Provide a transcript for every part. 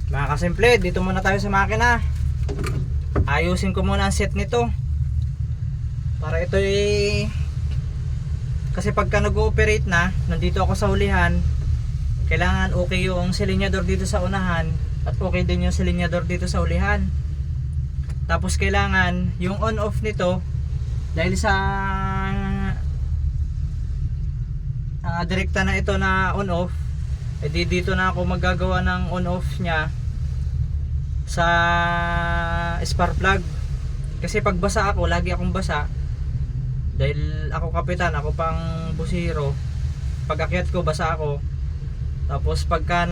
Mga kasimple, dito muna tayo sa makina. Ayusin ko muna ang set nito para ito kasi pagka nag-ooperate na, nandito ako sa ulihan, kailangan okay yung silinyador dito sa unahan at okay din yung silinyador dito sa ulihan. Tapos kailangan yung on off nito, dahil sa direkta na ito na on off, edi dito na ako magagawa ng on off nya sa spark plug. Kasi pag basa ako, lagi akong basa dahil ako kapitan, ako pang busiro. Pag akyat ko, basa ako. Tapos pagka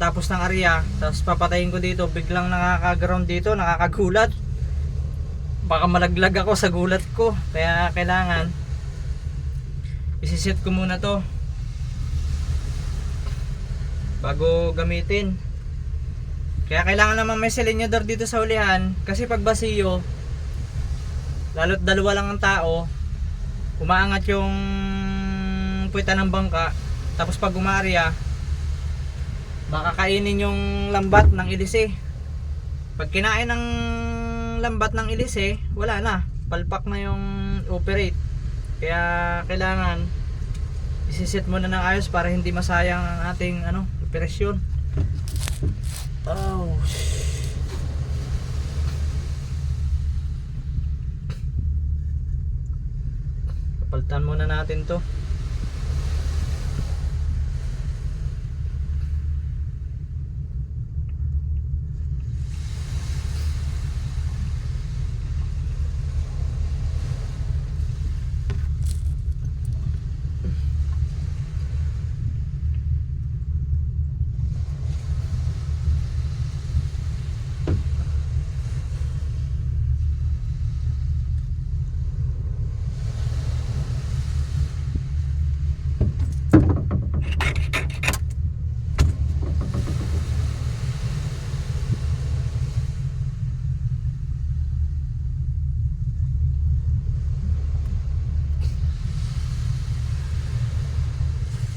tapos ng area, tapos papatayin ko dito, biglang nakaka-ground dito, nakakagulat. Baka malaglag ako sa gulat ko. Kaya kailangan isiset ko muna to bago gamitin. Kaya kailangan naman may silinyador dito sa ulihan, kasi pag basiyo, lalo't dalawa lang ang tao, umaangat yung puwita ng bangka. Tapos pag umarya, makakainin yung lambat ng ilise. Pag kinain ng lambat ng ilise, wala na, palpak na yung operate. Kaya kailangan isiset muna ng ayos para hindi masayang ang ating operasyon. Oh. Papalitan muna natin to.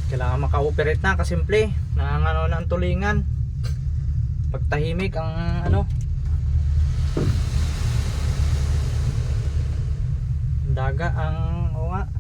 Kailangan maka-operate na, kasimple. Nangangano na ang tulingan. Pagtahimik ang daga ang o nga.